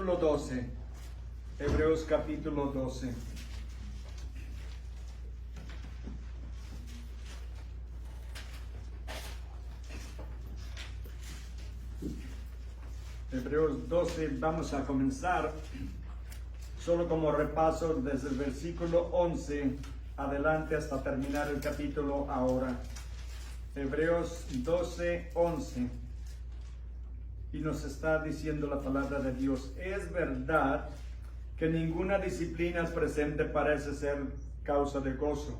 capítulo 12. Hebreos capítulo 12. Hebreos 12, vamos a comenzar solo como repaso desde el versículo 11 adelante hasta terminar el capítulo ahora. Hebreos 12, 11. Y nos está diciendo la palabra de Dios: es verdad que ninguna disciplina presente parece ser causa de gozo,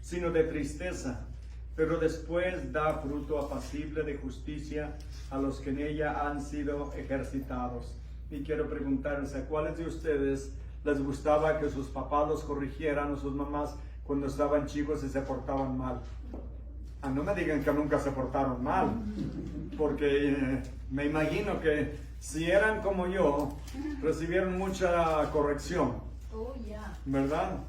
sino de tristeza, pero después da fruto apacible de justicia a los que en ella han sido ejercitados. Y quiero preguntarles, ¿a cuáles de ustedes les gustaba que sus papás los corrigieran o sus mamás cuando estaban chicos y se portaban mal? No me digan que nunca se portaron mal, porque me imagino que si eran como yo, recibieron mucha corrección, ¿verdad?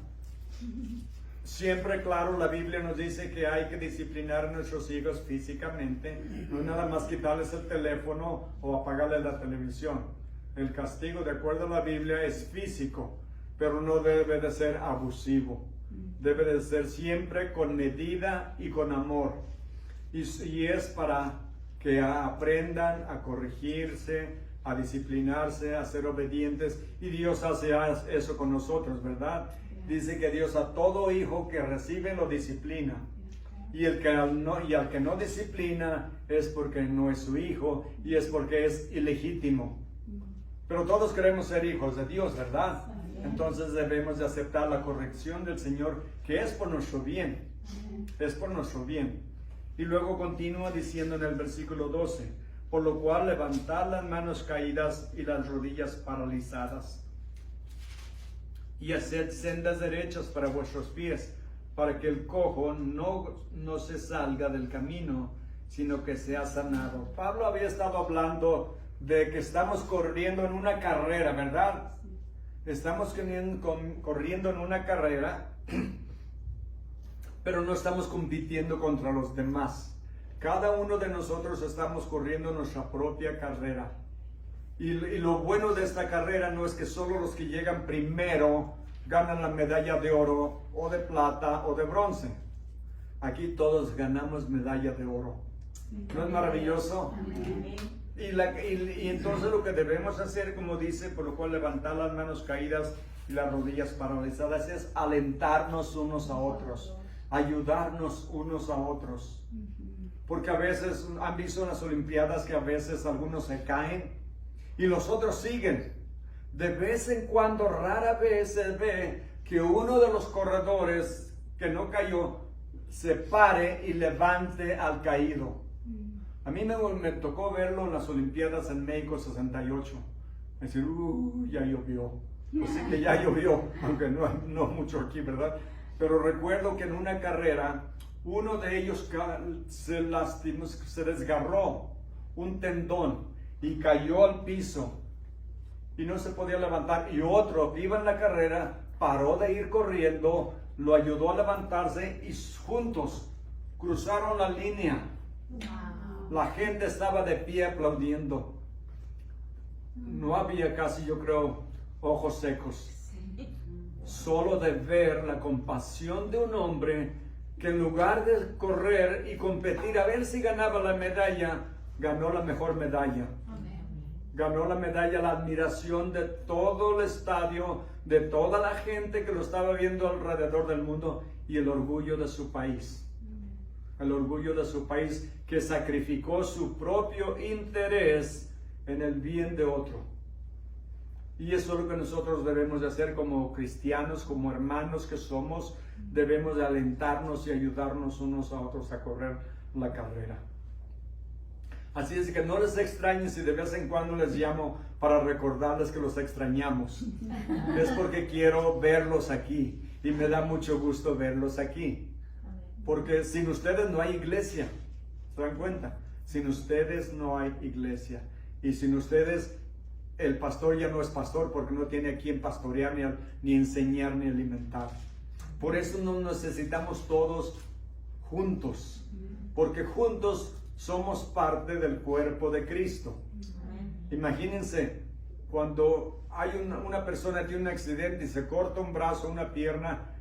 Siempre, claro, la Biblia nos dice que hay que disciplinar a nuestros hijos físicamente, no nada más quitarles el teléfono o apagarles la televisión. El castigo, de acuerdo a la Biblia, es físico, pero no debe de ser abusivo. Debe de ser siempre con medida y con amor. Y es para que aprendan a corregirse, a disciplinarse, a ser obedientes. Y Dios hace eso con nosotros, ¿verdad? Dice que Dios a todo hijo que recibe lo disciplina. Y al que no disciplina es porque no es su hijo y es porque es ilegítimo. Pero todos queremos ser hijos de Dios, ¿verdad? Entonces debemos de aceptar la corrección del Señor, que es por nuestro bien. Es por nuestro bien. Y luego continúa diciendo en el versículo 12: por lo cual levantad las manos caídas y las rodillas paralizadas, y haced sendas derechas para vuestros pies, para que el cojo no se salga del camino, sino que sea sanado. Pablo había estado hablando de que estamos corriendo en una carrera, ¿verdad? Estamos corriendo en una carrera, pero no estamos compitiendo contra los demás. Cada uno de nosotros estamos corriendo nuestra propia carrera. Y lo bueno de esta carrera no es que solo los que llegan primero ganan la medalla de oro, o de plata, o de bronce. Aquí todos ganamos medalla de oro. ¿No es maravilloso? Y entonces lo que debemos hacer, como dice, por lo cual levantar las manos caídas y las rodillas paralizadas, es alentarnos unos a otros, ayudarnos unos a otros. Porque a veces, han visto en las Olimpiadas que a veces algunos se caen y los otros siguen. De vez en cuando, rara vez se ve que uno de los corredores que no cayó se pare y levante al caído. A mí me tocó verlo en las Olimpiadas en México 68. Es decir, ya llovió. Pues sí que ya llovió, aunque no mucho aquí, ¿verdad? Pero recuerdo que en una carrera, uno de ellos se lastimó, se desgarró un tendón y cayó al piso y no se podía levantar. Y otro que iba en la carrera paró de ir corriendo, lo ayudó a levantarse y juntos cruzaron la línea. La gente estaba de pie aplaudiendo. No había casi, yo creo, ojos secos. Solo de ver la compasión de un hombre que en lugar de correr y competir a ver si ganaba la medalla, ganó la mejor medalla. Ganó la medalla, la admiración de todo el estadio, de toda la gente que lo estaba viendo alrededor del mundo, y el orgullo de su país. El orgullo de su país, que sacrificó su propio interés en el bien de otro. Y eso es lo que nosotros debemos de hacer como cristianos, como hermanos que somos. Debemos de alentarnos y ayudarnos unos a otros a correr la carrera. Así es que no les extrañen si de vez en cuando les llamo para recordarles que los extrañamos. Es porque quiero verlos aquí y me da mucho gusto verlos aquí. Porque sin ustedes no hay iglesia. ¿Se dan cuenta? Sin ustedes no hay iglesia. Y sin ustedes el pastor ya no es pastor, porque no tiene a quien pastorear, ni enseñar, ni alimentar. Por eso nos necesitamos todos juntos. Porque juntos somos parte del cuerpo de Cristo. Imagínense cuando hay una persona que tiene un accidente y se corta un brazo, una pierna,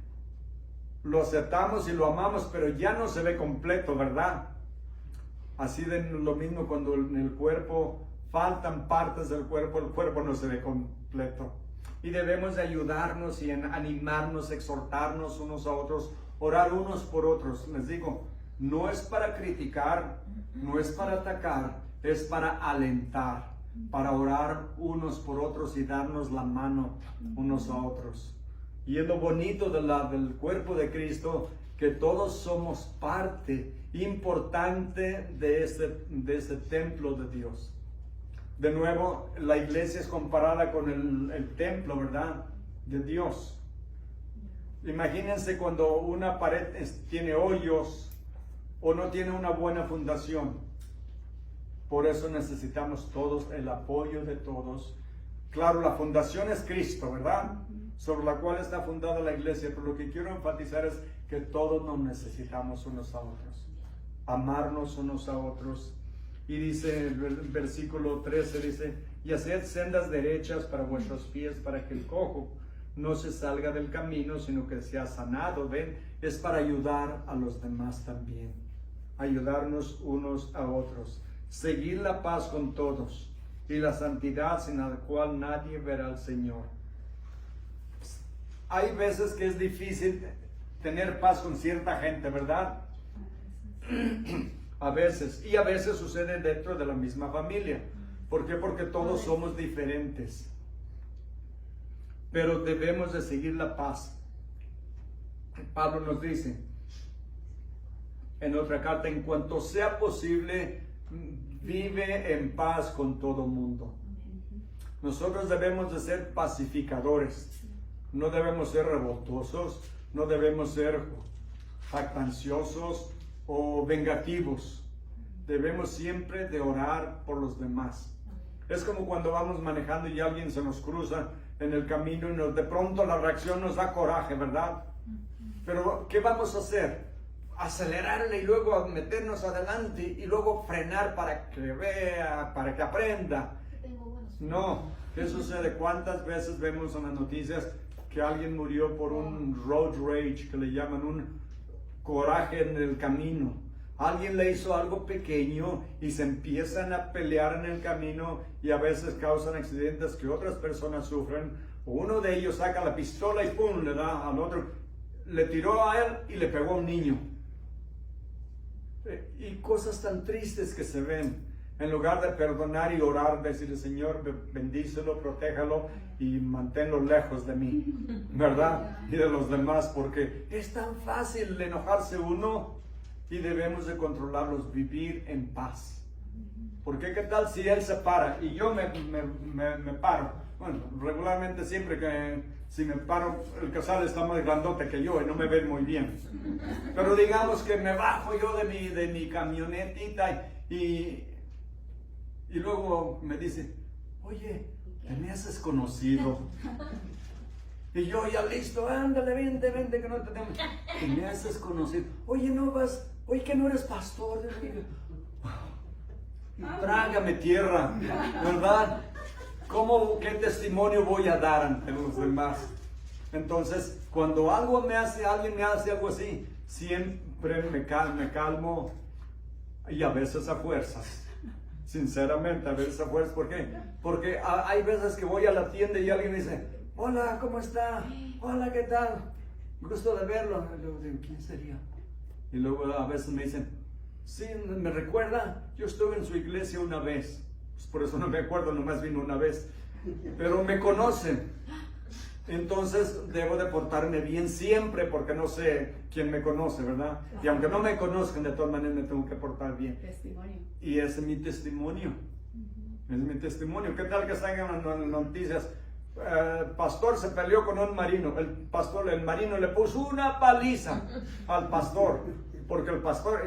lo aceptamos y lo amamos, pero ya no se ve completo, ¿verdad? Así de lo mismo cuando en el cuerpo faltan partes del cuerpo, el cuerpo no se ve completo. Y debemos de ayudarnos y animarnos, exhortarnos unos a otros, orar unos por otros. Les digo, no es para criticar, no es para atacar, es para alentar, para orar unos por otros y darnos la mano unos a otros. Y es lo bonito del cuerpo de Cristo, que todos somos parte importante de ese templo de Dios. De nuevo, la iglesia es comparada con el templo, ¿verdad? De Dios. Imagínense cuando una pared tiene hoyos o no tiene una buena fundación. Por eso necesitamos todos el apoyo de todos. Claro, la fundación es Cristo, ¿verdad? Sobre la cual está fundada la iglesia. Pero lo que quiero enfatizar es que todos nos necesitamos unos a otros. Amarnos unos a otros. Y dice el versículo 13, dice, y haced sendas derechas para vuestros pies, para que el cojo no se salga del camino, sino que sea sanado. ¿Ven? Es para ayudar a los demás también. Ayudarnos unos a otros. Seguir la paz con todos y la santidad sin la cual nadie verá al Señor. Hay veces que es difícil tener paz con cierta gente, ¿verdad? A veces, y a veces sucede dentro de la misma familia. ¿Por qué? Porque todos somos diferentes. Pero debemos de seguir la paz. Pablo nos dice en otra carta, en cuanto sea posible, vive en paz con todo mundo. Nosotros debemos de ser pacificadores. No debemos ser revoltosos, no debemos ser jactanciosos o vengativos. Debemos siempre de orar por los demás. Es como cuando vamos manejando y alguien se nos cruza en el camino y de pronto la reacción nos da coraje, ¿verdad? Pero ¿qué vamos a hacer? Acelerarle y luego meternos adelante y luego frenar para que vea, para que aprenda. No, ¿qué sucede? ¿Cuántas veces vemos en las noticias que alguien murió por un road rage, que le llaman un coraje en el camino? Alguien le hizo algo pequeño y se empiezan a pelear en el camino y a veces causan accidentes que otras personas sufren. Uno de ellos saca la pistola y ¡pum!, le da al otro. Le tiró a él y le pegó a un niño. Y cosas tan tristes que se ven. En lugar de perdonar y orar, decirle, Señor, bendícelo, protéjalo y manténlo lejos de mí, ¿verdad? Y de los demás, porque es tan fácil enojarse uno y debemos de controlarlos, vivir en paz. Porque ¿qué tal si él se para y yo me paro? Bueno, regularmente siempre que si me paro, el casal está más grandote que yo y no me ven muy bien. Pero digamos que me bajo yo de mi camionetita y luego me dice, oye, ¿te me haces conocido? Y yo ya listo, ándale, vente, que no te tengo. ¿Te me haces conocido? Oye, no vas, oye, que no eres pastor. Trágame tierra, ¿verdad? ¿Qué testimonio voy a dar ante los demás? Entonces, cuando alguien me hace algo así, siempre me calmo y a veces a fuerzas. Sinceramente, a veces a fuerzas. ¿Por qué? Porque hay veces que voy a la tienda y alguien me dice, hola, ¿cómo está? Hola, ¿qué tal? Gusto de verlo. Y luego digo, ¿quién sería? Y luego a veces me dicen, sí, ¿me recuerda? Yo estuve en su iglesia una vez. Pues por eso no me acuerdo, nomás vino una vez. Pero me conocen. Entonces debo de portarme bien siempre porque no sé quién me conoce, ¿verdad? Y aunque no me conozcan, de todas maneras me tengo que portar bien. Testimonio. Y ese es mi testimonio. Es mi testimonio. ¿Qué tal que salgan en las noticias? Pastor se peleó con un marino. El marino le puso una paliza al pastor. Porque el pastor...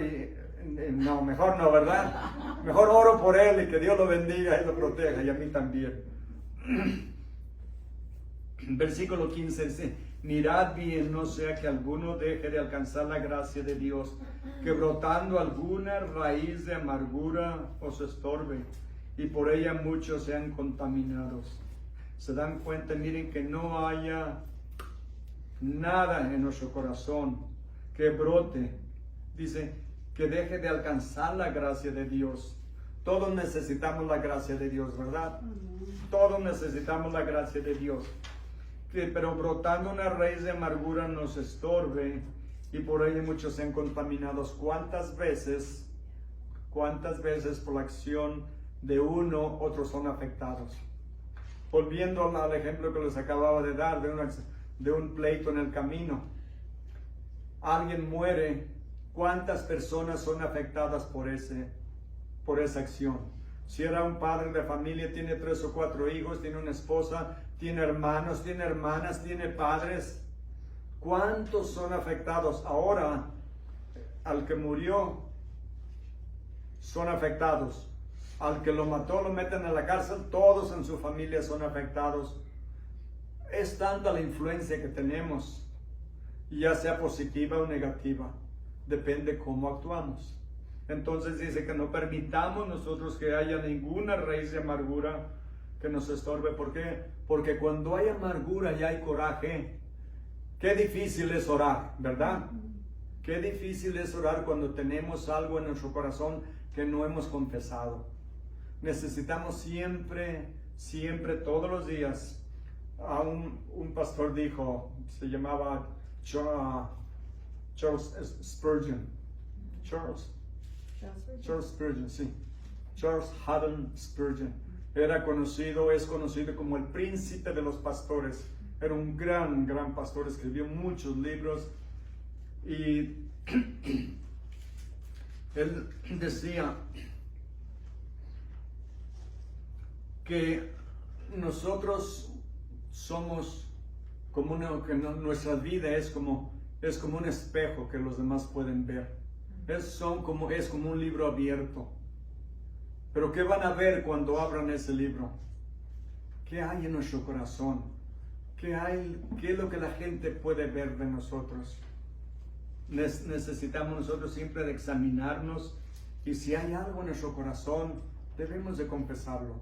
no, mejor no, ¿verdad? Mejor oro por él y que Dios lo bendiga y lo proteja, y a mí también. Versículo 15 dice, mirad bien, no sea que alguno deje de alcanzar la gracia de Dios, que brotando alguna raíz de amargura os estorbe, y por ella muchos sean contaminados. Se dan cuenta, miren, que no haya nada en nuestro corazón que brote. Dice que deje de alcanzar la gracia de Dios. Todos necesitamos la gracia de Dios, ¿verdad? Todos necesitamos la gracia de Dios. Pero brotando una raíz de amargura nos estorbe y por ella muchos sean contaminados. ¿Cuántas veces por la acción de uno, otros son afectados? Volviendo al ejemplo que les acababa de dar de un pleito en el camino. Alguien muere, ¿cuántas personas son afectadas por esa acción? Si era un padre de familia, tiene 3 o 4 hijos, tiene una esposa, tiene hermanos, tiene hermanas, tiene padres. ¿Cuántos son afectados? Ahora, al que murió, son afectados. Al que lo mató, lo meten a la cárcel, todos en su familia son afectados. Es tanta la influencia que tenemos, ya sea positiva o negativa, depende cómo actuamos. Entonces dice que no permitamos nosotros que haya ninguna raíz de amargura que nos estorbe. ¿Por qué? Porque cuando hay amargura y hay coraje, qué difícil es orar, ¿verdad? Qué difícil es orar cuando tenemos algo en nuestro corazón que no hemos confesado. Necesitamos siempre, todos los días. Un pastor dijo, se llamaba Charles Spurgeon. Charles Spurgeon, sí. Charles Haddon Spurgeon. Es conocido como el príncipe de los pastores. Era un gran pastor, escribió muchos libros. Y él decía que nosotros somos como nuestra vida es como un espejo que los demás pueden ver. Es como un libro abierto. Pero ¿qué van a ver cuando abran ese libro? ¿Qué hay en nuestro corazón? ¿Qué es lo que la gente puede ver de nosotros? Necesitamos nosotros siempre de examinarnos, y si hay algo en nuestro corazón, debemos de confesarlo.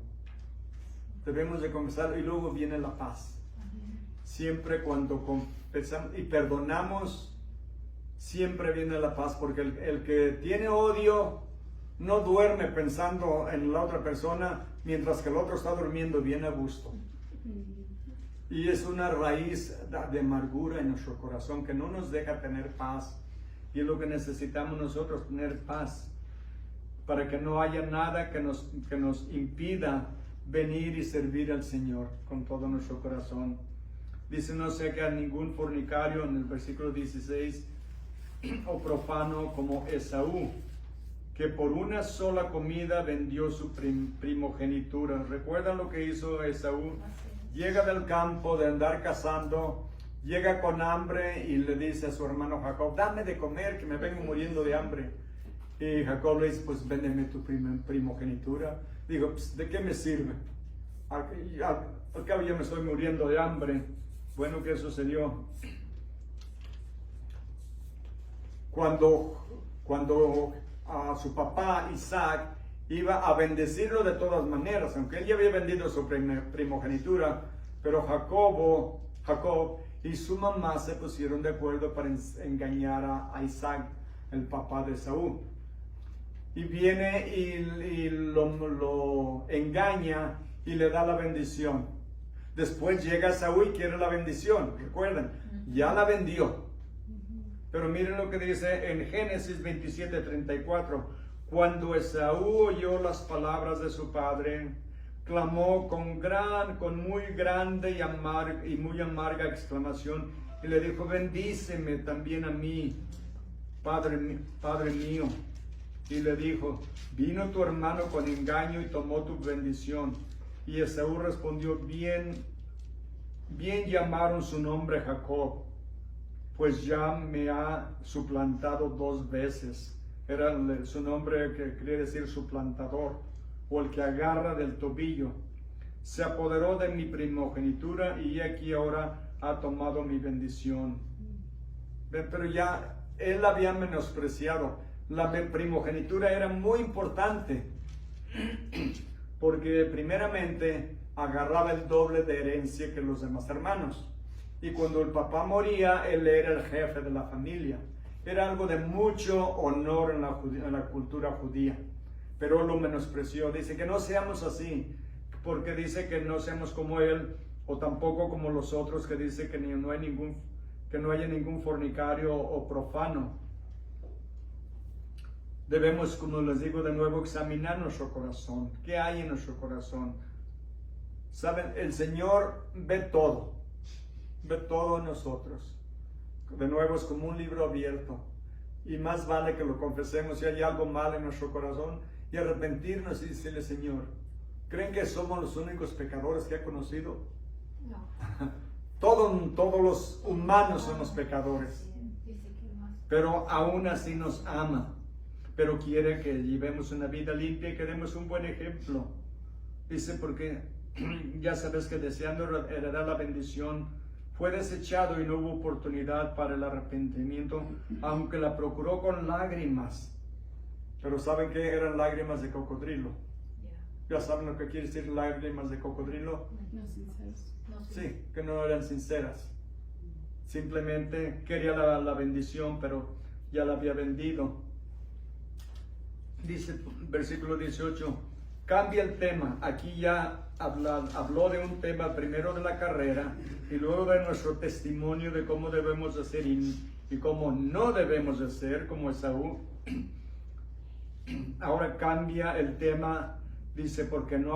Y luego viene la paz. Siempre cuando confesamos y perdonamos, siempre viene la paz, porque el que tiene odio no duerme pensando en la otra persona, mientras que el otro está durmiendo bien a gusto. Y es una raíz de amargura en nuestro corazón que no nos deja tener paz. Y es lo que necesitamos nosotros, tener paz, para que no haya nada que nos impida venir y servir al Señor con todo nuestro corazón. Dice, no sea que a ningún fornicario, en el versículo 16, o profano como Esaú, que por una sola comida vendió su primogenitura. ¿Recuerdan lo que hizo Esaú? Llega del campo de andar cazando, llega con hambre y le dice a su hermano Jacob, dame de comer, que me vengo muriendo de hambre. Y Jacob le dice, pues véndeme tu primogenitura. Digo, pues, ¿de qué me sirve? Al cabo ya me estoy muriendo de hambre. Bueno, ¿qué sucedió? Cuando su papá Isaac iba a bendecirlo de todas maneras, aunque él ya había vendido su primogenitura, pero Jacob y su mamá se pusieron de acuerdo para engañar a Isaac, el papá de Esaú. Y viene y lo engaña y le da la bendición. Después llega Esaú y quiere la bendición. Recuerden, ya la vendió. Pero miren lo que dice en Génesis 27:34. Cuando Esaú oyó las palabras de su padre, clamó con muy grande y muy amarga exclamación, y le dijo, bendíceme también a mí, padre mío. Y le dijo, vino tu hermano con engaño y tomó tu bendición. Y Esaú respondió, bien llamaron su nombre Jacob, pues ya me ha suplantado 2 veces. Era su nombre, que quiere decir suplantador, o el que agarra del tobillo. Se apoderó de mi primogenitura y aquí ahora ha tomado mi bendición. Pero ya él había menospreciado. La primogenitura era muy importante. porque primeramente agarraba el doble de herencia que los demás hermanos. Y cuando el papá moría, él era el jefe de la familia. Era algo de mucho honor en la cultura judía, pero él lo menospreció. Dice que no seamos así, porque dice que no seamos como él, o tampoco como los otros, que dice que no haya ningún fornicario o profano. Debemos, como les digo de nuevo, examinar nuestro corazón. ¿Qué hay en nuestro corazón? Saben, el Señor ve todo en nosotros. De nuevo, es como un libro abierto, y más vale que lo confesemos si hay algo mal en nuestro corazón y arrepentirnos y decirle: Señor, ¿creen que somos los únicos pecadores que ha conocido? No. Todos los humanos somos pecadores, pero aún así nos ama, pero quiere que llevemos una vida limpia y que demos un buen ejemplo. Dice, porque ya sabes que deseando heredar la bendición fue desechado y no hubo oportunidad para el arrepentimiento, aunque la procuró con lágrimas. Pero ¿saben qué? Eran lágrimas de cocodrilo. ¿Ya saben lo que quiere decir lágrimas de cocodrilo? No sinceras. Sí, que no eran sinceras. Simplemente quería la bendición, pero ya la había vendido. Dice versículo 18, cambia el tema. Aquí ya habló de un tema primero de la carrera y luego de nuestro testimonio de cómo debemos de ser y cómo no debemos de ser como Esaú. Ahora cambia el tema, dice, porque no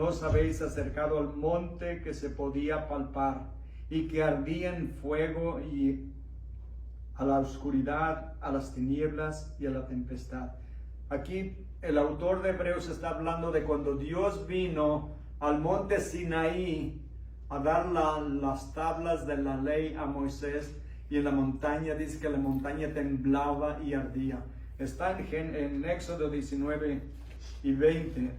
os habéis acercado al monte que se podía palpar y que ardía en fuego, y a la oscuridad, a las tinieblas y a la tempestad. Aquí el autor de Hebreos está hablando de cuando Dios vino al monte Sinaí a dar las tablas de la ley a Moisés, y en la montaña dice que la montaña temblaba y ardía. Está en Éxodo 19 y 20.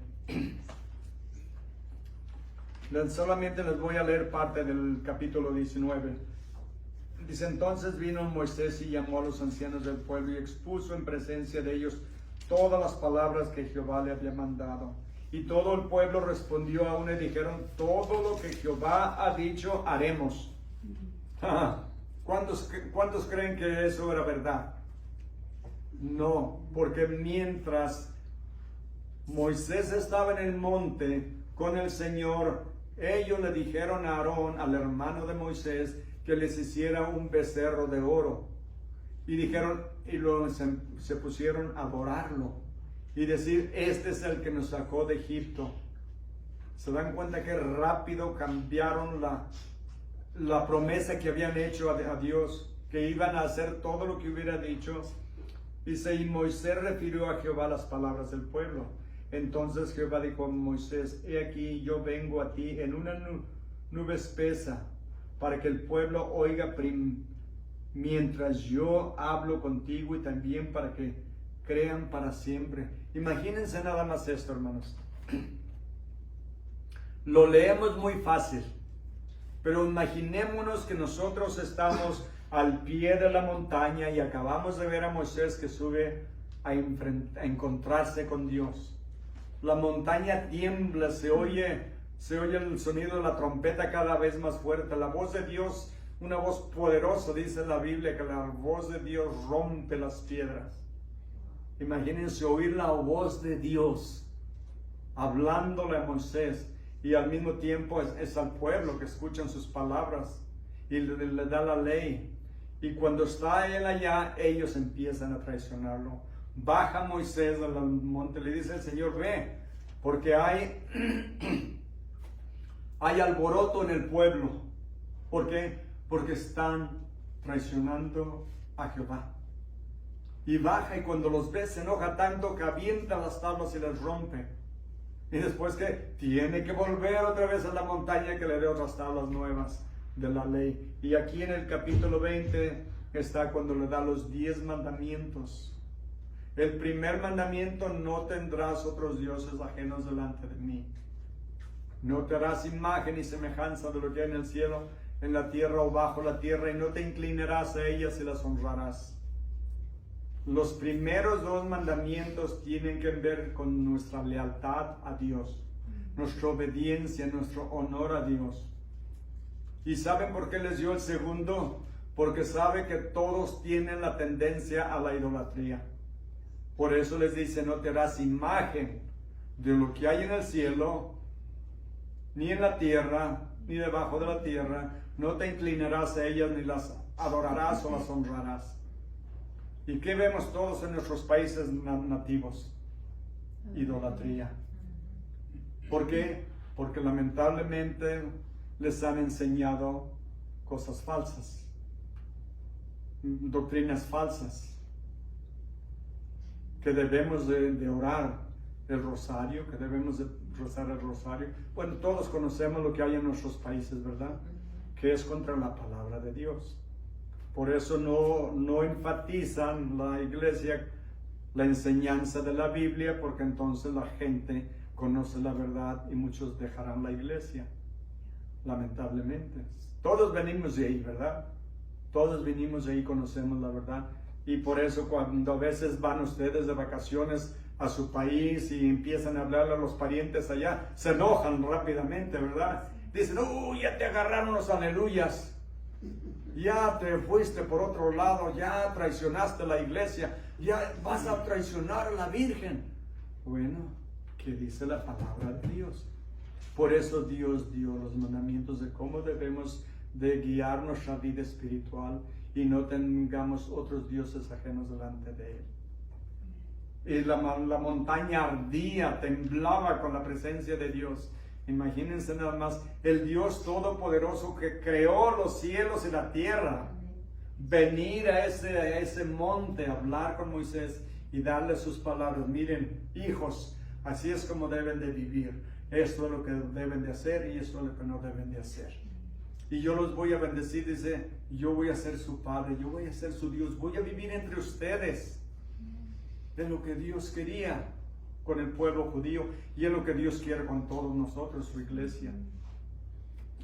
Solamente les voy a leer parte del capítulo 19. Dice, entonces vino Moisés y llamó a los ancianos del pueblo y expuso en presencia de ellos todas las palabras que Jehová le había mandado. Y todo el pueblo respondió a una y dijeron, todo lo que Jehová ha dicho haremos. ¿Cuántos creen que eso era verdad? No, porque mientras Moisés estaba en el monte con el Señor, ellos le dijeron a Aarón, al hermano de Moisés, que les hiciera un becerro de oro. Y dijeron, se pusieron a adorarlo y decir, este es el que nos sacó de Egipto. ¿Se dan cuenta que rápido cambiaron la promesa que habían hecho a Dios, que iban a hacer todo lo que hubiera dicho? Dice, y Moisés refirió a Jehová las palabras del pueblo. Entonces Jehová dijo a Moisés, he aquí yo vengo a ti en una nube espesa, para que el pueblo oiga mientras yo hablo contigo, y también para que crean para siempre. Imagínense nada más esto, hermanos. Lo leemos muy fácil, pero imaginémonos que nosotros estamos al pie de la montaña y acabamos de ver a Moisés que sube a encontrarse con Dios. La montaña tiembla, se oye el sonido de la trompeta cada vez más fuerte. La voz de Dios, una voz poderosa, dice la Biblia que la voz de Dios rompe las piedras. Imagínense oír la voz de Dios hablándole a Moisés, y al mismo tiempo es al pueblo que escuchan sus palabras y le da la ley. Y cuando está él allá, ellos empiezan a traicionarlo. Baja Moisés al monte, le dice el Señor, ve, porque hay alboroto en el pueblo. ¿Por qué? Porque están traicionando a Jehová. Y baja, y cuando los ve se enoja tanto que avienta las tablas y las rompe. Y después que tiene que volver otra vez a la montaña que le dé otras tablas nuevas de la ley. Y aquí en el capítulo 20 está cuando le da los 10 mandamientos. El primer mandamiento, no tendrás otros dioses ajenos delante de mí. No te harás imagen y semejanza de lo que hay en el cielo, en la tierra o bajo la tierra, y no te inclinarás a ellas y las honrarás. Los primeros 2 mandamientos tienen que ver con nuestra lealtad a Dios, nuestra obediencia, nuestro honor a Dios. ¿Y saben por qué les dio el segundo? Porque sabe que todos tienen la tendencia a la idolatría. Por eso les dice, no te harás imagen de lo que hay en el cielo, ni en la tierra, ni debajo de la tierra. No te inclinarás a ellas, ni las adorarás o las honrarás. ¿Y qué vemos todos en nuestros países nativos? Idolatría. ¿Por qué? Porque lamentablemente les han enseñado cosas falsas, doctrinas falsas, que debemos de orar el rosario, que debemos de rezar el rosario. Bueno, todos conocemos lo que hay en nuestros países, ¿verdad? Que es contra la palabra de Dios. Por eso no enfatizan la iglesia la enseñanza de la Biblia, porque entonces la gente conoce la verdad y muchos dejarán la iglesia, lamentablemente. Todos venimos de ahí, ¿verdad? Todos venimos de ahí, conocemos la verdad. Y por eso cuando a veces van ustedes de vacaciones a su país y empiezan a hablarle a los parientes allá, se enojan rápidamente, ¿verdad? Dicen, ya te agarraron los aleluyas. Ya te fuiste por otro lado, ya traicionaste la iglesia, ya vas a traicionar a la Virgen. Bueno, ¿qué dice la palabra de Dios? Por eso Dios dio los mandamientos de cómo debemos de guiar nuestra vida espiritual y no tengamos otros dioses ajenos delante de Él. Y la montaña ardía, temblaba con la presencia de Dios. Imagínense nada más, el Dios Todopoderoso que creó los cielos y la tierra, venir a ese monte, hablar con Moisés y darle sus palabras. Miren, hijos, así es como deben de vivir. Esto es lo que deben de hacer y esto es lo que no deben de hacer. Y yo los voy a bendecir, dice, yo voy a ser su padre, yo voy a ser su Dios, voy a vivir entre ustedes. De lo que Dios quería con el pueblo judío y es lo que Dios quiere con todos nosotros, su iglesia.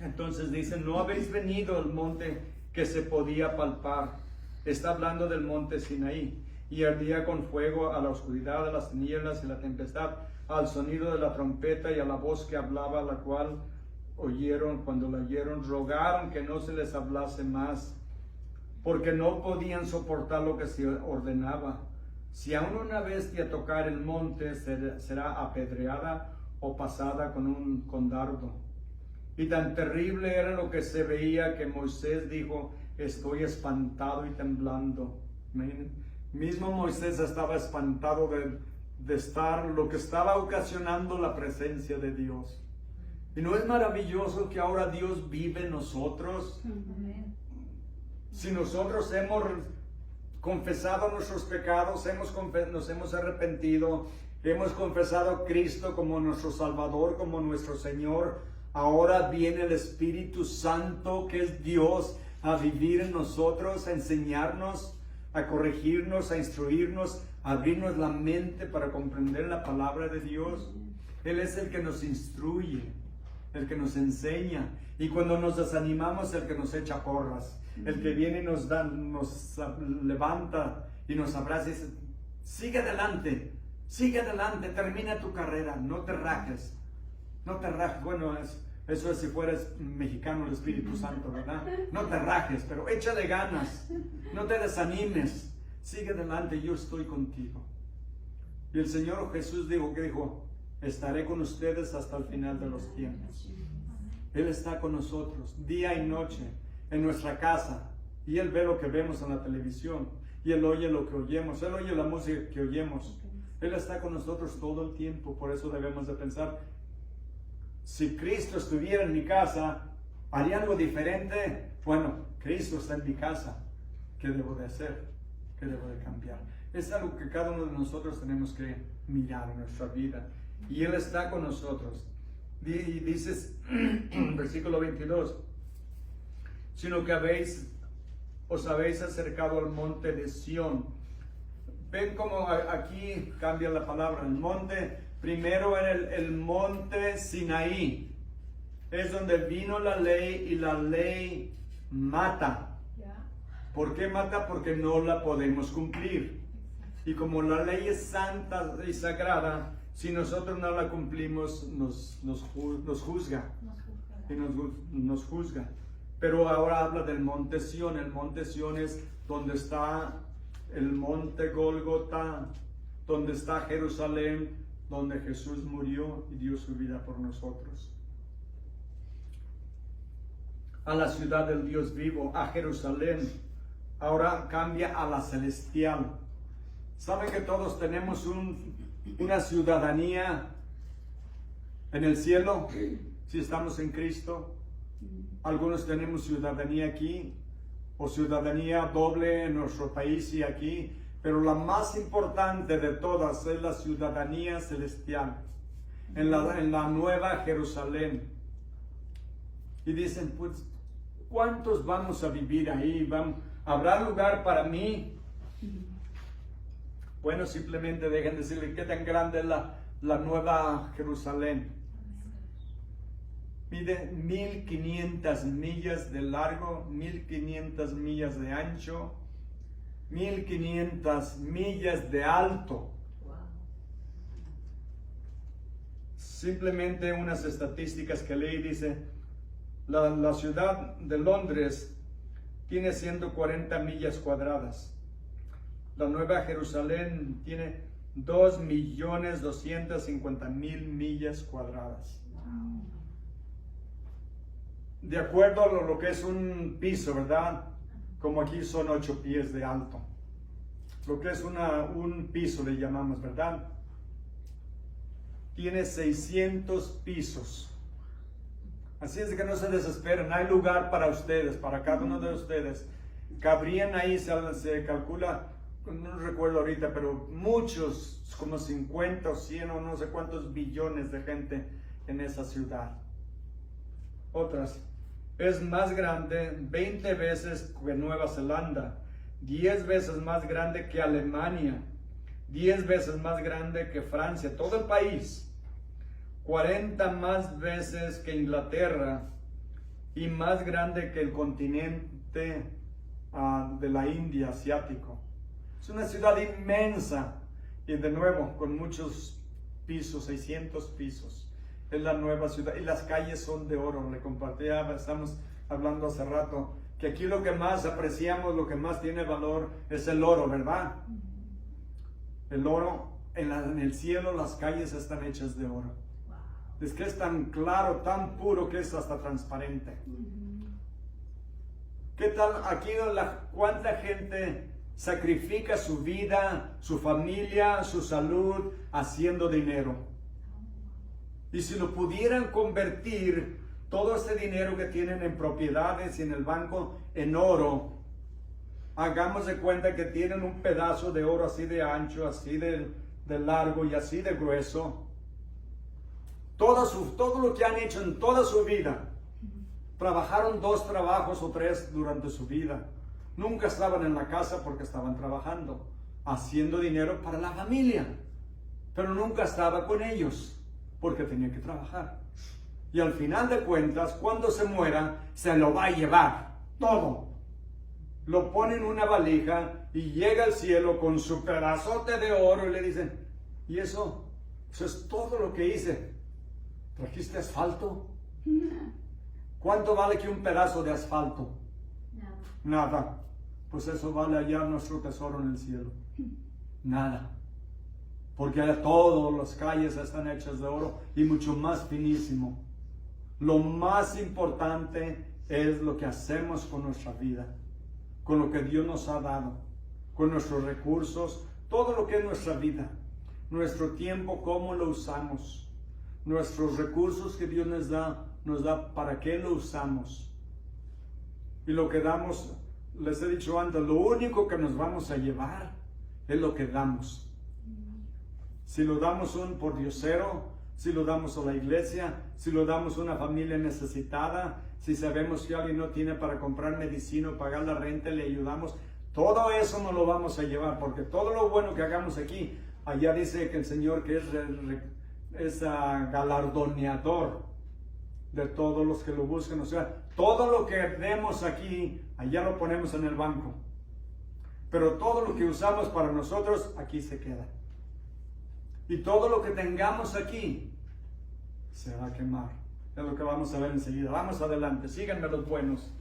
Entonces dicen, no habéis venido al monte que se podía palpar. Está hablando del monte Sinaí. Y ardía con fuego a la oscuridad, a las tinieblas y la tempestad, al sonido de la trompeta y a la voz que hablaba, la cual oyeron. Cuando la oyeron, rogaron que no se les hablase más, porque no podían soportar lo que se ordenaba. Si aún una bestia tocar el monte, será apedreada o pasada con dardo. Y tan terrible era lo que se veía que Moisés dijo, estoy espantado y temblando. Mismo Moisés estaba espantado de estar, lo que estaba ocasionando la presencia de Dios. ¿Y no es maravilloso que ahora Dios vive en nosotros? Si nosotros hemos confesado nuestros pecados, nos hemos arrepentido, hemos confesado a Cristo como nuestro Salvador, como nuestro Señor, ahora viene el Espíritu Santo, que es Dios, a vivir en nosotros, a enseñarnos, a corregirnos, a instruirnos, a abrirnos la mente para comprender la palabra de Dios. Él es el que nos instruye, el que nos enseña, y cuando nos desanimamos, el que nos echa porras. El que viene y nos levanta y nos abraza y dice, sigue adelante, termina tu carrera, no te rajes. Bueno, eso es si fueras mexicano, el Espíritu Santo, ¿verdad? No te rajes, pero échale ganas, no te desanimes, sigue adelante, yo estoy contigo. Y el Señor Jesús dijo, estaré con ustedes hasta el final de los tiempos. Él está con nosotros, día y noche, en nuestra casa, y Él ve lo que vemos en la televisión, y Él oye lo que oyemos, Él oye la música que oyemos. Él está con nosotros todo el tiempo. Por eso debemos de pensar, si Cristo estuviera en mi casa, ¿haría algo diferente? Bueno, Cristo está en mi casa, ¿qué debo de hacer? ¿Qué debo de cambiar? Es algo que cada uno de nosotros tenemos que mirar en nuestra vida, y Él está con nosotros. Y dices, versículo 22, sino que os habéis acercado al monte de Sión. Ven cómo aquí cambia la palabra. El monte, primero en el monte Sinaí, es donde vino la ley, y la ley mata. ¿Por qué mata? Porque no la podemos cumplir. Y como la ley es santa y sagrada, si nosotros no la cumplimos, nos juzga. Y nos juzga. Pero ahora habla del monte Sión. El monte Sión es donde está el monte Gólgota, donde está Jerusalén, donde Jesús murió y dio su vida por nosotros. A la ciudad del Dios vivo, a Jerusalén. Ahora cambia a la celestial. ¿Saben que todos tenemos una ciudadanía en el cielo? Si estamos en Cristo. Algunos tenemos ciudadanía aquí, o ciudadanía doble en nuestro país y aquí. Pero la más importante de todas es la ciudadanía celestial, en la nueva Jerusalén. Y dicen, pues, ¿cuántos vamos a vivir ahí? ¿Habrá lugar para mí? Bueno, simplemente dejen decirle qué tan grande es la nueva Jerusalén. Mide 1500 millas de largo, 1500 millas de ancho, 1500 millas de alto. Simplemente unas estadísticas que leí, dice, la ciudad de Londres tiene 140 millas cuadradas. La Nueva Jerusalén tiene 2.250.000 millas cuadradas. De acuerdo a lo que es un piso, ¿verdad? Como aquí son 8 pies de alto. Lo que es un piso le llamamos, ¿verdad? Tiene 600 pisos. Así es que no se desesperen, hay lugar para ustedes, para cada uno de ustedes. Cabrían ahí, se calcula, no recuerdo ahorita, pero muchos, como 50 o 100 o no sé cuántos billones de gente en esa ciudad. Otras, es más grande 20 veces que Nueva Zelanda, 10 veces más grande que Alemania, 10 veces más grande que Francia, todo el país. 40 más veces que Inglaterra y más grande que el continente de la India asiático. Es una ciudad inmensa y de nuevo con muchos pisos, 600 pisos. Es la nueva ciudad y las calles son de oro. Le compartía, estamos hablando hace rato, que aquí lo que más apreciamos, lo que más tiene valor es el oro, ¿verdad? El oro, en el cielo las calles están hechas de oro. Es que es tan claro, tan puro que es hasta transparente. ¿Qué tal aquí cuánta gente sacrifica su vida, su familia, su salud haciendo dinero? Y si lo pudieran convertir todo este dinero que tienen en propiedades y en el banco en oro, hagamos de cuenta que tienen un pedazo de oro así de ancho, así de largo y así de grueso. Todo lo que han hecho en toda su vida, trabajaron 2 trabajos o 3 durante su vida. Nunca estaban en la casa porque estaban trabajando, haciendo dinero para la familia, pero nunca estaba con ellos porque tenía que trabajar. Y al final de cuentas, cuando se muera, se lo va a llevar todo. Lo pone en una valija y llega al cielo con su pedazote de oro y le dicen, ¿y eso? Eso es todo lo que hice. ¿Trajiste asfalto? ¿Cuánto vale que un pedazo de asfalto? Nada. Pues eso vale allá nuestro tesoro en el cielo. Nada. Porque allá todas las calles están hechas de oro y mucho más finísimo. Lo más importante es lo que hacemos con nuestra vida, con lo que Dios nos ha dado, con nuestros recursos, todo lo que es nuestra vida, nuestro tiempo, cómo lo usamos, nuestros recursos que Dios nos da, para qué lo usamos. Y lo que damos, les he dicho antes, lo único que nos vamos a llevar es lo que damos. Si lo damos por diosero, si lo damos a la iglesia, si lo damos a una familia necesitada, si sabemos que alguien no tiene para comprar medicina o pagar la renta, le ayudamos, todo eso no lo vamos a llevar, porque todo lo bueno que hagamos aquí, allá dice que el Señor que es galardoneador de todos los que lo buscan. O sea, todo lo que demos aquí, allá lo ponemos en el banco. Pero todo lo que usamos para nosotros, aquí se queda. Y todo lo que tengamos aquí, se va a quemar. Es lo que vamos a ver enseguida. Vamos adelante, síganme los buenos.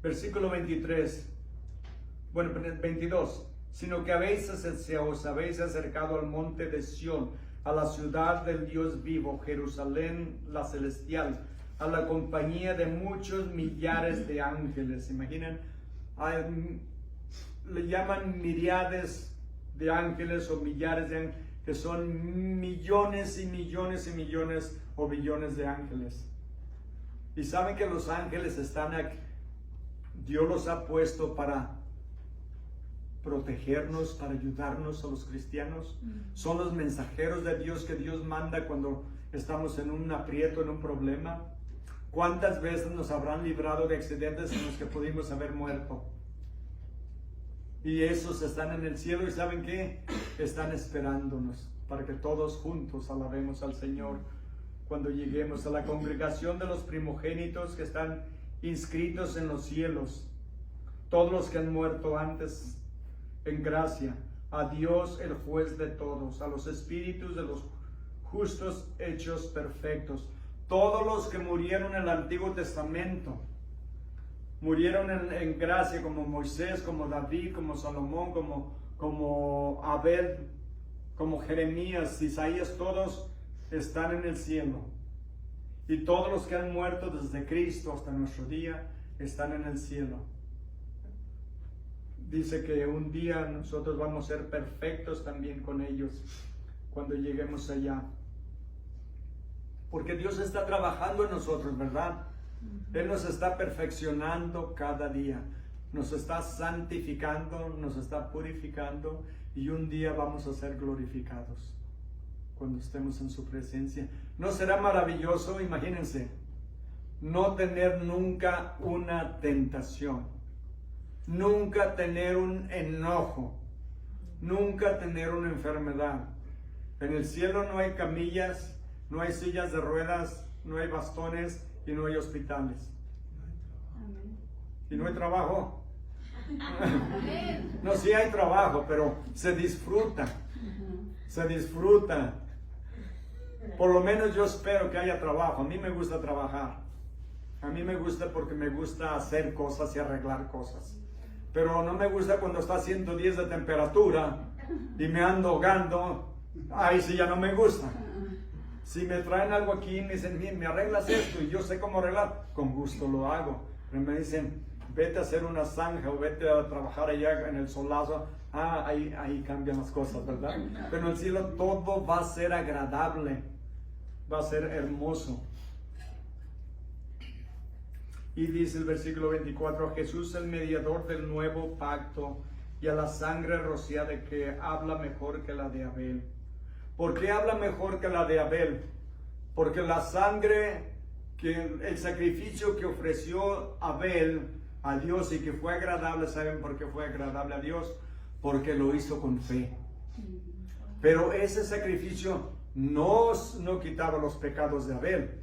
Versículo 23. Bueno, 22. Sino que os habéis acercado al monte de Sión, a la ciudad del Dios vivo, Jerusalén la celestial, a la compañía de muchos millares de ángeles. ¿Se imaginan? Le llaman miríades de ángeles o millares de ángeles, que son millones y millones y millones o billones de ángeles. Y saben que los ángeles están aquí. Dios los ha puesto para protegernos, para ayudarnos a los cristianos. Son los mensajeros de Dios que Dios manda cuando estamos en un aprieto, en un problema. ¿Cuántas veces nos habrán librado de accidentes en los que pudimos haber muerto? Y esos están en el cielo y ¿saben qué? Están esperándonos para que todos juntos alabemos al Señor cuando lleguemos a la congregación de los primogénitos que están inscritos en los cielos. Todos los que han muerto antes en gracia, a Dios el juez de todos, a los espíritus de los justos hechos perfectos, todos los que murieron en el Antiguo Testamento, murieron en gracia, como Moisés, como David, como Salomón, como Abel, como Jeremías, Isaías, todos están en el cielo. Y todos los que han muerto desde Cristo hasta nuestro día están en el cielo. Dice que un día nosotros vamos a ser perfectos también con ellos cuando lleguemos allá. Porque Dios está trabajando en nosotros, ¿verdad? Él nos está perfeccionando cada día. Nos está santificando, nos está purificando y un día vamos a ser glorificados cuando estemos en su presencia. ¿No será maravilloso? Imagínense, no tener nunca una tentación, nunca tener un enojo, nunca tener una enfermedad. En el cielo no hay camillas, no hay sillas de ruedas, no hay bastones y no hay hospitales. Y no hay trabajo. No, sí hay trabajo, pero se disfruta. Se disfruta. Por lo menos yo espero que haya trabajo. A mí me gusta trabajar. A mí me gusta porque me gusta hacer cosas y arreglar cosas. Pero no me gusta cuando está a 110 de temperatura y me ando ahogando. Ahí sí ya no me gusta. Si me traen algo aquí y me dicen, me arreglas esto y yo sé cómo arreglar, con gusto lo hago. Pero me dicen, vete a hacer una zanja o vete a trabajar allá en el solazo. Ahí cambian las cosas, ¿verdad? Pero en el cielo todo va a ser agradable, va a ser hermoso. Y dice el versículo 24, a Jesús el mediador del nuevo pacto y a la sangre rociada que habla mejor que la de Abel. ¿Por qué habla mejor que la de Abel? Porque la sangre, el sacrificio que ofreció Abel a Dios y que fue agradable, ¿saben por qué fue agradable a Dios? Porque lo hizo con fe. Pero ese sacrificio no quitaba los pecados de Abel,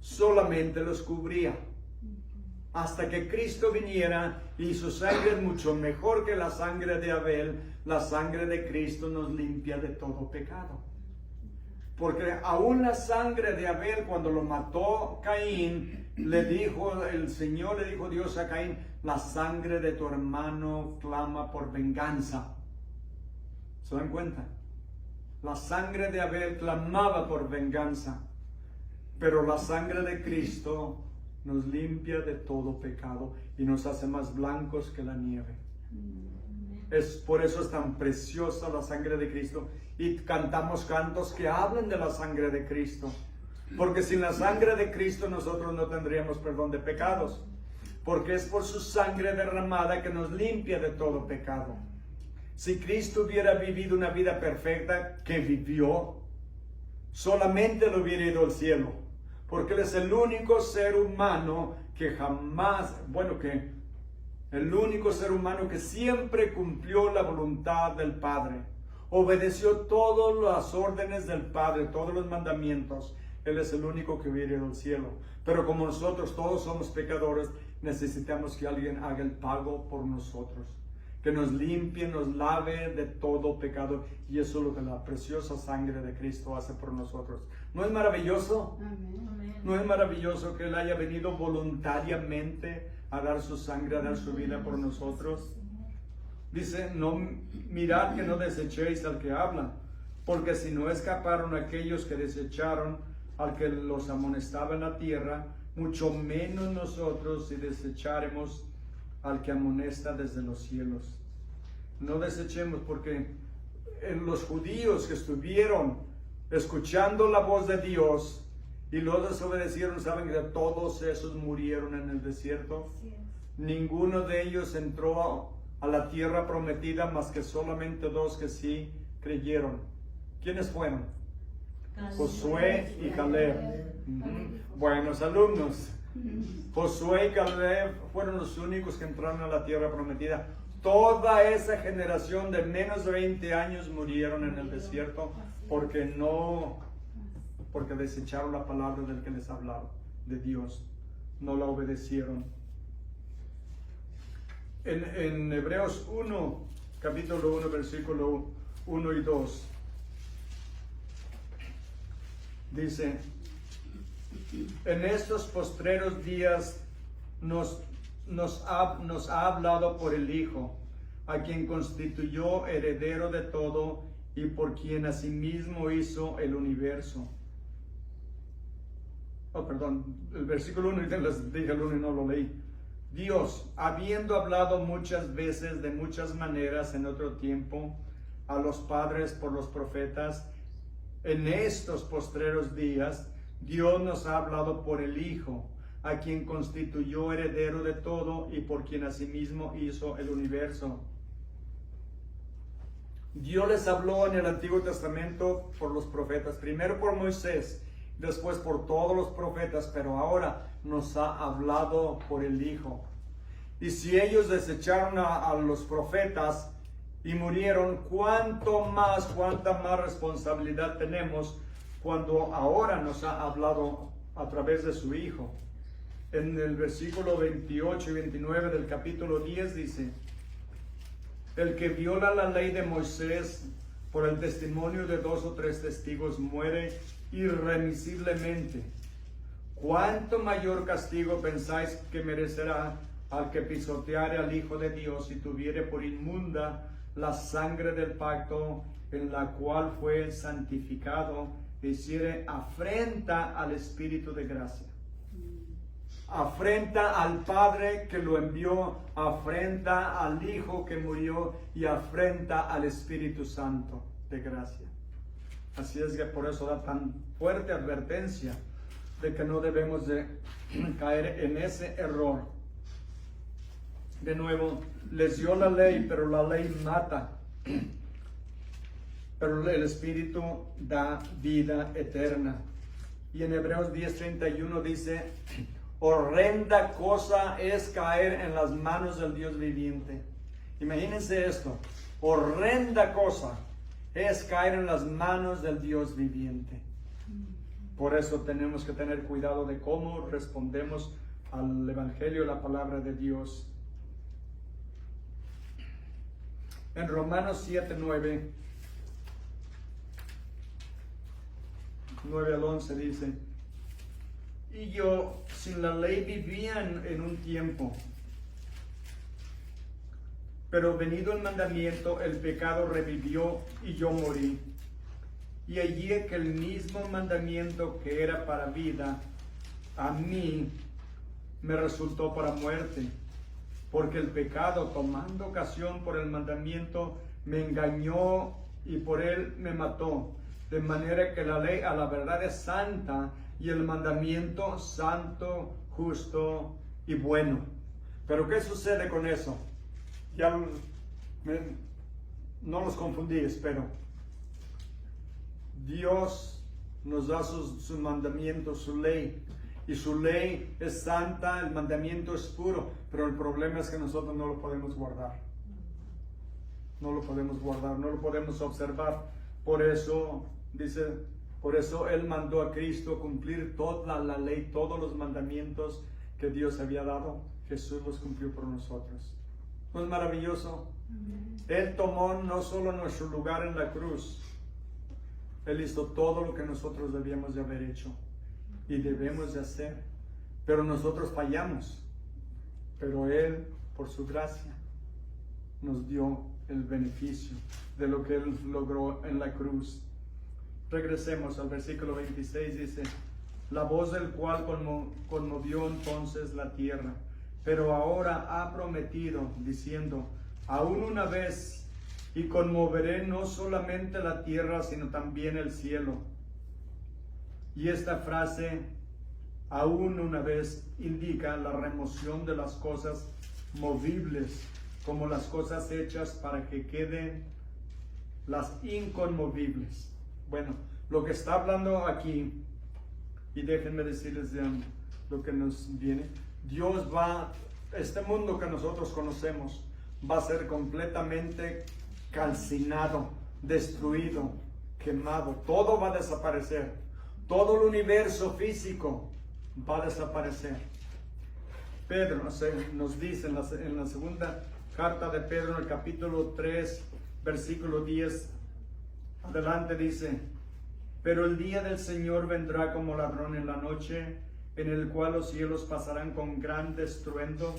solamente los cubría. Hasta que Cristo viniera y su sangre es mucho mejor que la sangre de Abel, la sangre de Cristo nos limpia de todo pecado. Porque aún la sangre de Abel, cuando lo mató Caín, el Señor le dijo Dios a Caín, la sangre de tu hermano clama por venganza. ¿Se dan cuenta? La sangre de Abel clamaba por venganza, pero la sangre de Cristo nos limpia de todo pecado y nos hace más blancos que la nieve. Por eso es tan preciosa la sangre de Cristo y cantamos cantos que hablan de la sangre de Cristo, porque sin la sangre de Cristo nosotros no tendríamos perdón de pecados, porque es por su sangre derramada que nos limpia de todo pecado. Si Cristo hubiera vivido una vida perfecta, que vivió, solamente lo hubiera ido al cielo, porque Él es el único ser humano que el único ser humano que siempre cumplió la voluntad del Padre, obedeció todas las órdenes del Padre, todos los mandamientos. Él es el único que viene del cielo. Pero como nosotros todos somos pecadores, necesitamos que alguien haga el pago por nosotros. Que nos limpie, nos lave de todo pecado. Y eso es lo que la preciosa sangre de Cristo hace por nosotros. ¿No es maravilloso? Amén. ¿No es maravilloso que Él haya venido voluntariamente a dar su sangre, a dar su vida por nosotros? Dice, no, mirad que no desechéis al que habla, porque si no escaparon aquellos que desecharon al que los amonestaba en la tierra, mucho menos nosotros si desecharemos al que amonesta desde los cielos. No desechemos, porque en los judíos que estuvieron escuchando la voz de Dios y los desobedecieron, saben que todos esos murieron en el desierto. Así es. Ninguno de ellos entró a la tierra prometida más que solamente dos que sí creyeron. ¿Quiénes fueron? Josué y Caleb. Buenos alumnos. Josué y Caleb fueron los únicos que entraron a la tierra prometida. Toda esa generación de menos de 20 años murieron en el desierto porque desecharon la palabra del que les hablaba, de Dios. No la obedecieron. En Hebreos 1, capítulo 1, versículo 1 y 2, dice, en estos postreros días nos ha hablado por el Hijo, a quien constituyó heredero de todo y por quien asimismo hizo el universo. Oh, perdón, el versículo 1, les dije el 1 y no lo leí. Dios, habiendo hablado muchas veces de muchas maneras en otro tiempo a los padres por los profetas, en estos postreros días Dios nos ha hablado por el Hijo, a quien constituyó heredero de todo y por quien asimismo hizo el universo. Dios les habló en el Antiguo Testamento por los profetas, primero por Moisés, después por todos los profetas, pero ahora nos ha hablado por el Hijo. Y si ellos desecharon a los profetas y murieron, cuánta más responsabilidad tenemos cuando ahora nos ha hablado a través de su Hijo. En el versículo 28 y 29 del capítulo 10 dice, el que viola la ley de Moisés por el testimonio de 2 o 3 testigos muere irremisiblemente. ¿Cuánto mayor castigo pensáis que merecerá al que pisoteare al Hijo de Dios y tuviere por inmunda la sangre del pacto en la cual fue santificado e hiciere afrenta al Espíritu de gracia? Afrenta al Padre que lo envió, afrenta al Hijo que murió y afrenta al Espíritu Santo de gracia. Así es que por eso da tan fuerte advertencia de que no debemos de caer en ese error. De nuevo, les dio la ley, pero la ley mata. Pero el Espíritu da vida eterna. Y en Hebreos 10:31 dice, horrenda cosa es caer en las manos del Dios viviente. Imagínense esto, horrenda cosa es caer en las manos del Dios viviente. Por eso tenemos que tener cuidado de cómo respondemos al Evangelio, la palabra de Dios. En Romanos 7:9, 9 al 11 dice, y yo sin la ley vivía en un tiempo, pero venido el mandamiento, el pecado revivió y yo morí. Y allí que el mismo mandamiento que era para vida, a mí me resultó para muerte, porque el pecado, tomando ocasión por el mandamiento, me engañó y por él me mató. De manera que la ley a la verdad es santa y el mandamiento santo, justo y bueno. Pero ¿qué sucede con eso? Ya no los confundí, espero. Dios nos da sus mandamientos, su ley. Y su ley es santa, el mandamiento es puro. Pero el problema es que nosotros no lo podemos guardar. No lo podemos guardar, no lo podemos observar. Por eso dice Por eso Él mandó a Cristo cumplir toda la ley, todos los mandamientos que Dios había dado. Jesús los cumplió por nosotros. ¿No es maravilloso? Él tomó no solo nuestro lugar en la cruz, Él hizo todo lo que nosotros debíamos de haber hecho y debemos de hacer, pero nosotros fallamos. Pero Él, por su gracia, nos dio el beneficio de lo que Él logró en la cruz. Regresemos al versículo 26, dice: la voz del cual conmovió entonces la tierra, pero ahora ha prometido, diciendo: aún una vez, y conmoveré no solamente la tierra, sino también el cielo. Y esta frase, aún una vez, indica la remoción de las cosas movibles, como las cosas hechas para que queden las inconmovibles. Bueno, lo que está hablando aquí, y déjenme decirles lo que nos viene. Dios este mundo que nosotros conocemos, va a ser completamente calcinado, destruido, quemado. Todo va a desaparecer. Todo el universo físico va a desaparecer. Pedro nos dice en la segunda carta de Pedro, en el capítulo 3, versículo 10, adelante dice: pero el día del Señor vendrá como ladrón en la noche, en el cual los cielos pasarán con gran estruendo,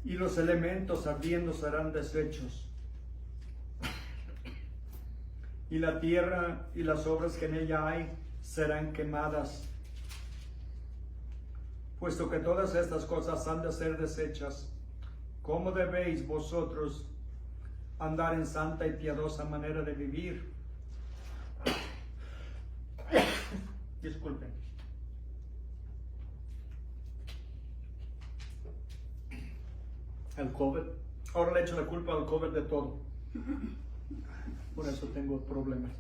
y los elementos ardiendo serán deshechos, y la tierra y las obras que en ella hay serán quemadas. Puesto que todas estas cosas han de ser deshechas, ¿cómo debéis vosotros andar en santa y piadosa manera de vivir? Disculpen. El COVID. Ahora le echo la culpa al COVID de todo. Por eso tengo problemas.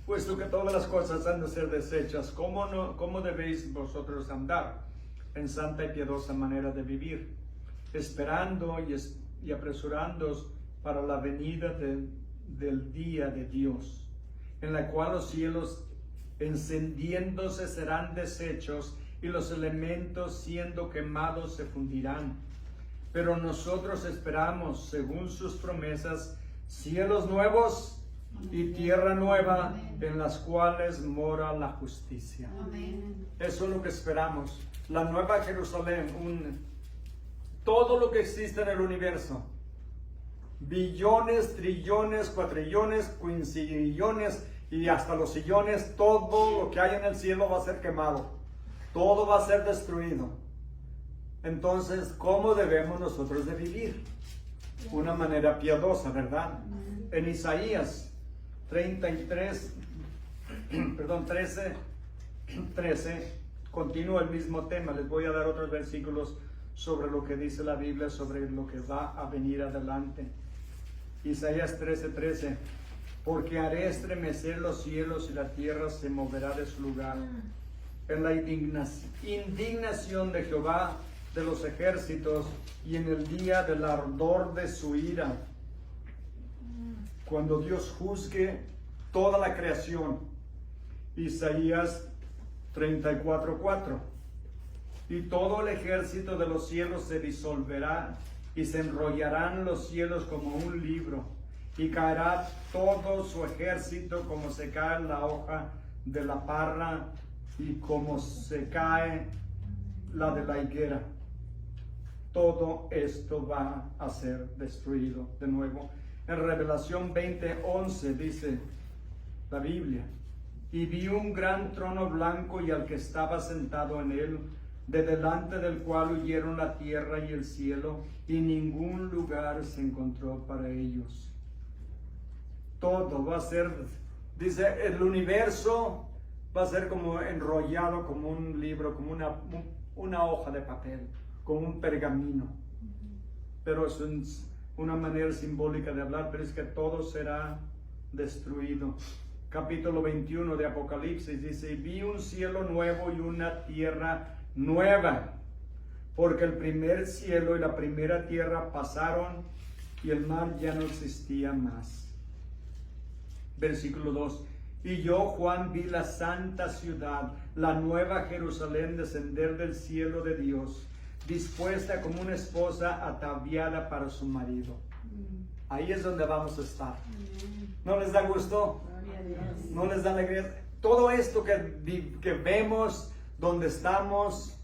Puesto que todas las cosas han de ser deshechas, ¿cómo debéis vosotros andar en santa y piadosa manera de vivir? Esperando y apresurándoos para la venida del día de Dios, en la cual los cielos encendiéndose serán deshechos y los elementos siendo quemados se fundirán. Pero nosotros esperamos, según sus promesas, cielos nuevos y tierra nueva, en las cuales mora la justicia. Amén. Eso es lo que esperamos. La nueva Jerusalén, todo lo que existe en el universo, billones, trillones, cuatrillones, quinzillones y hasta los sillones, todo lo que hay en el cielo va a ser quemado. Todo va a ser destruido. Entonces, ¿cómo debemos nosotros de vivir? Una manera piadosa, ¿verdad? En Isaías 13, continúa el mismo tema. Les voy a dar otros versículos sobre lo que dice la Biblia, sobre lo que va a venir adelante. Isaías 13:13: porque haré estremecer los cielos y la tierra se moverá de su lugar. En la indignación de Jehová de los ejércitos y en el día del ardor de su ira, cuando Dios juzgue toda la creación. Isaías 34:4: y todo el ejército de los cielos se disolverá y se enrollarán los cielos como un libro, y caerá todo su ejército como se cae la hoja de la parra y como se cae la de la higuera. Todo esto va a ser destruido de nuevo. En Revelación 20:11 dice la Biblia: y vi un gran trono blanco y al que estaba sentado en él, de delante del cual huyeron la tierra y el cielo, y ningún lugar se encontró para ellos. Todo va a ser, dice, el universo va a ser como enrollado como un libro, como una hoja de papel, como un pergamino. Pero es una manera simbólica de hablar, pero es que todo será destruido. Capítulo 21 de Apocalipsis dice: y vi un cielo nuevo y una tierra nueva, porque el primer cielo y la primera tierra pasaron y el mar ya no existía más. Versículo 2: Y yo, Juan, vi la santa ciudad, la nueva Jerusalén, descender del cielo de Dios, dispuesta como una esposa ataviada para su marido. Ahí es donde vamos a estar. ¿No les da gusto? ¿No les da alegría? Todo esto que vemos, donde estamos,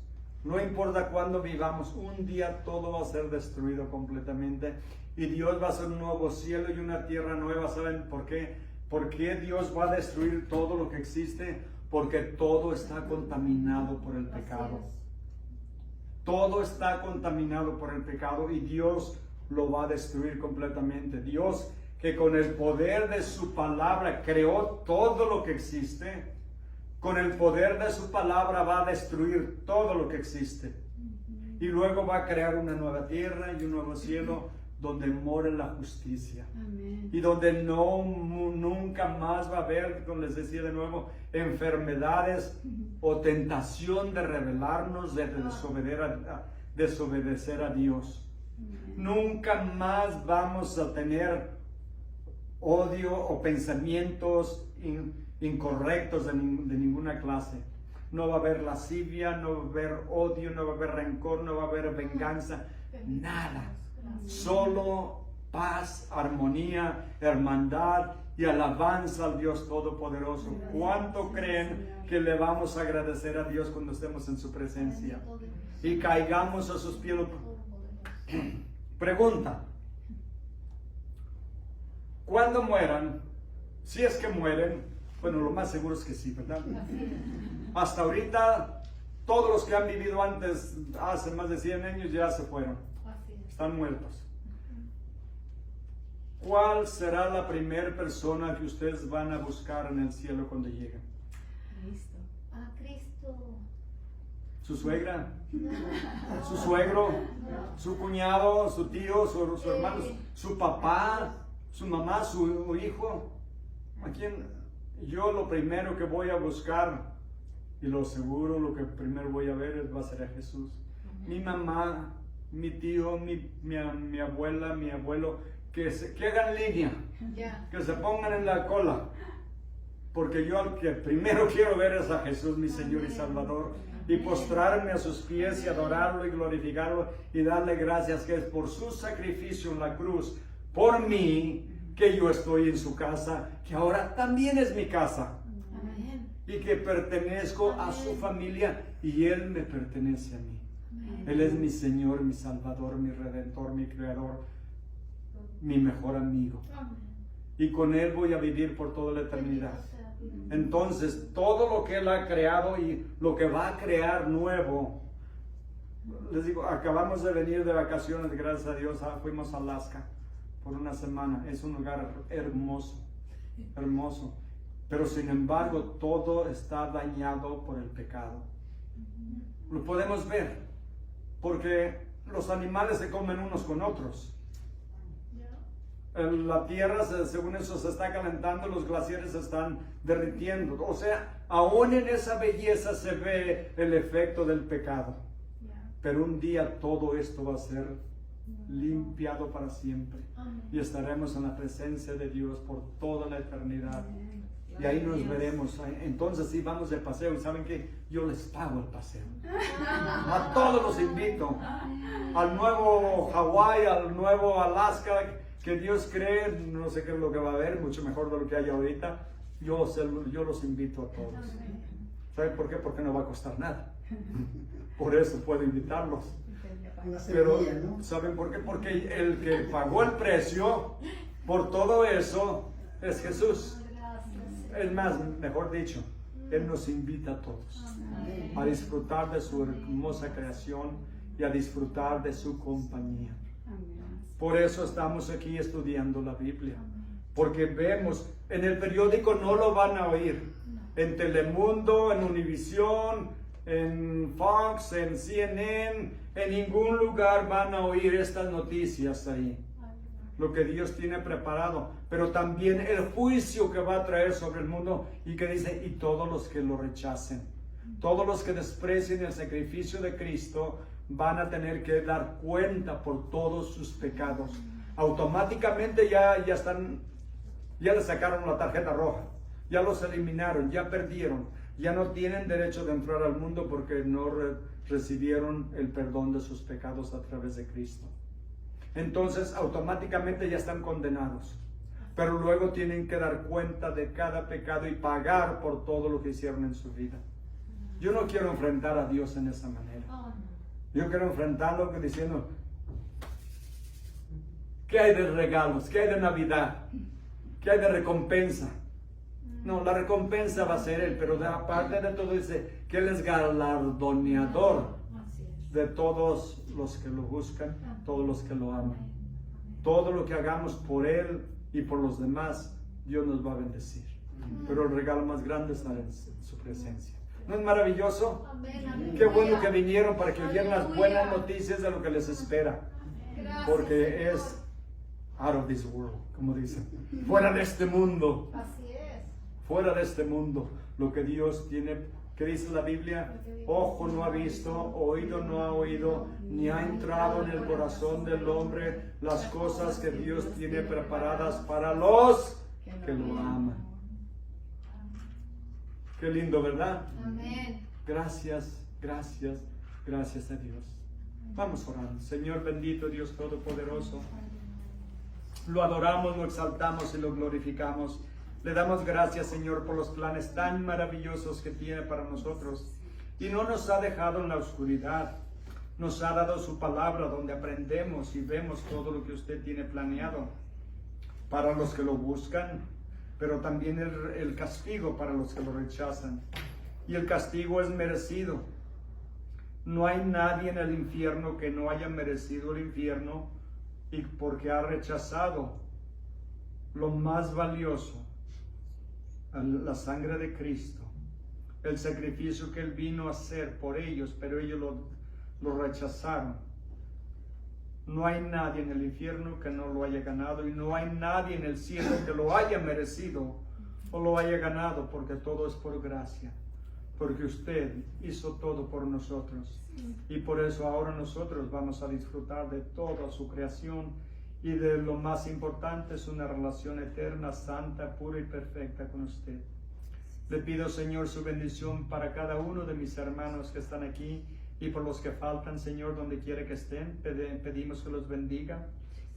no importa cuándo vivamos, un día todo va a ser destruido completamente. Y Dios va a hacer un nuevo cielo y una tierra nueva. ¿Saben por qué? ¿Por qué Dios va a destruir todo lo que existe? Porque todo está contaminado por el pecado. Todo está contaminado por el pecado y Dios lo va a destruir completamente. Dios, que con el poder de su palabra creó todo lo que existe, con el poder de su palabra va a destruir todo lo que existe. Y luego va a crear una nueva tierra y un nuevo cielo donde more la justicia. Amén. Y donde nunca más va a haber, como les decía de nuevo, enfermedades o tentación de rebelarnos, de desobedecer a Dios. Nunca más vamos a tener odio o pensamientos incorrectos de ninguna clase. No va a haber lascivia, no va a haber odio, no va a haber rencor, no va a haber venganza, nada. Solo paz, armonía, hermandad y alabanza al Dios Todopoderoso. ¿Cuánto creen que le vamos a agradecer a Dios cuando estemos en su presencia y caigamos a sus pies? Pregunta: cuando mueran, si es que mueren, bueno, lo más seguro es que sí, ¿verdad? Hasta ahorita, todos los que han vivido antes, hace más de 100 años, ya se fueron. Están muertos. ¿Cuál será la primera persona que ustedes van a buscar en el cielo cuando lleguen? Cristo. Cristo. ¿Su suegra? ¿Su suegro? ¿Su cuñado? ¿Su tío? ¿Su hermano? ¿Su papá? ¿Su mamá? ¿Su hijo? ¿A quién? Yo lo primero que voy a buscar, y lo seguro, lo que primero voy a ver va a ser a Jesús. Mi mamá, mi tío, mi abuela, mi abuelo, que hagan línea, que se pongan en la cola, porque yo al que primero quiero ver es a Jesús, mi Señor y Salvador, y postrarme a sus pies y adorarlo y glorificarlo y darle gracias que es por su sacrificio en la cruz, por mí, que yo estoy en su casa, que ahora también es mi casa. Amén. Y que pertenezco a su familia y Él me pertenece a mí. Amén. Él es mi Señor, mi Salvador, mi Redentor, mi Creador, mi mejor amigo. Amén. Y con Él voy a vivir por toda la eternidad. Entonces, todo lo que Él ha creado y lo que va a crear nuevo, les digo, acabamos de venir de vacaciones, gracias a Dios, fuimos a Alaska por una semana. Es un lugar hermoso, hermoso. Pero sin embargo, todo está dañado por el pecado. Lo podemos ver, porque los animales se comen unos con otros. La tierra, según eso, se está calentando, los glaciares se están derritiendo. O sea, aún en esa belleza se ve el efecto del pecado. Pero un día todo esto va a ser limpiado para siempre. Y estaremos en la presencia de Dios por toda la eternidad. Y ahí nos veremos. Entonces sí, vamos de paseo. ¿Y saben qué? Yo les pago el paseo. A todos los invito. Al nuevo Hawái, al nuevo Alaska, que Dios cree, no sé qué es lo que va a haber, mucho mejor de lo que hay ahorita. Yo los invito a todos. ¿Saben por qué? Porque no va a costar nada. Por eso puedo invitarlos. Pero, ¿saben por qué? Porque el que pagó el precio por todo eso es Jesús. Es más, mejor dicho, Él nos invita a todos a disfrutar de su hermosa creación y a disfrutar de su compañía. Por eso estamos aquí estudiando la Biblia, porque vemos, en el periódico no lo van a oír, en Telemundo, en Univisión, en Fox, en CNN, en ningún lugar van a oír estas noticias ahí. Lo que Dios tiene preparado, pero también el juicio que va a traer sobre el mundo, y que dice, y todos los que lo rechacen, todos los que desprecien el sacrificio de Cristo, van a tener que dar cuenta por todos sus pecados. Automáticamente ya les sacaron la tarjeta roja. Ya los eliminaron, ya perdieron, ya no tienen derecho de entrar al mundo porque no recibieron el perdón de sus pecados a través de Cristo. Entonces automáticamente ya están condenados, pero luego tienen que dar cuenta de cada pecado y pagar por todo lo que hicieron en su vida. Yo no quiero enfrentar a Dios en esa manera. Yo quiero enfrentarlo diciendo, ¿qué hay de regalos? ¿Qué hay de Navidad? ¿Qué hay de recompensa? No, la recompensa va a ser Él, pero aparte de todo dice que Él es galardoneador de todos los que lo buscan, todos los que lo aman. Todo lo que hagamos por Él y por los demás, Dios nos va a bendecir. Pero el regalo más grande es estar en su presencia. ¿No es maravilloso? Qué bueno que vinieron para que oyeran las buenas noticias de lo que les espera. Porque es out of this world, como dicen. Fuera de este mundo. Así es. Fuera de este mundo. Lo que Dios tiene, ¿qué dice la Biblia? Ojo no ha visto, oído no ha oído, ni ha entrado en el corazón del hombre las cosas que Dios tiene preparadas para los que lo aman. Qué lindo, ¿verdad? Amén. Gracias, gracias, gracias a Dios. Vamos orando. Señor bendito, Dios todopoderoso, lo adoramos, lo exaltamos y lo glorificamos. Le damos gracias, Señor, por los planes tan maravillosos que tiene para nosotros. Y no nos ha dejado en la oscuridad. Nos ha dado su palabra donde aprendemos y vemos todo lo que usted tiene planeado para los que lo buscan, pero también el castigo para los que lo rechazan. Y el castigo es merecido. No hay nadie en el infierno que no haya merecido el infierno y porque ha rechazado lo más valioso, la sangre de Cristo, el sacrificio que Él vino a hacer por ellos, pero ellos lo rechazaron. No hay nadie en el infierno que no lo haya ganado y no hay nadie en el cielo que lo haya merecido o lo haya ganado, porque todo es por gracia, porque usted hizo todo por nosotros y por eso ahora nosotros vamos a disfrutar de toda su creación y de lo más importante es una relación eterna, santa, pura y perfecta con usted. Le pido, Señor, su bendición para cada uno de mis hermanos que están aquí y por los que faltan, Señor, donde quiera que estén. Pedimos que los bendiga,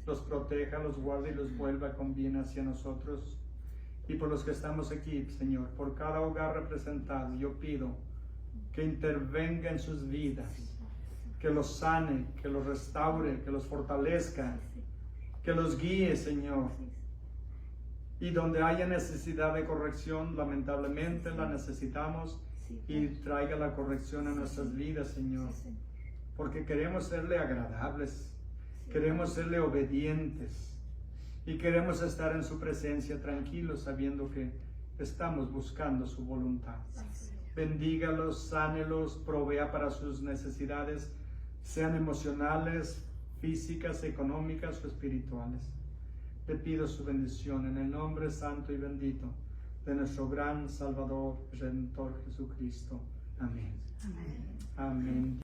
los proteja, los guarde y los vuelva con bien hacia nosotros. Y por los que estamos aquí, Señor, por cada hogar representado, yo pido que intervenga en sus vidas, que los sane, que los restaure, que los fortalezca, que los guíe, Señor. Y donde haya necesidad de corrección, lamentablemente la necesitamos, y traiga la corrección a nuestras vidas, Señor. Porque queremos serle agradables, queremos serle obedientes y queremos estar en su presencia tranquilos, sabiendo que estamos buscando su voluntad. Bendígalos, sánelos, provea para sus necesidades, sean emocionales, físicas, económicas o espirituales. Te pido su bendición en el nombre santo y bendito de nuestro gran Salvador, Redentor Jesucristo. Amén. Amén. Amén.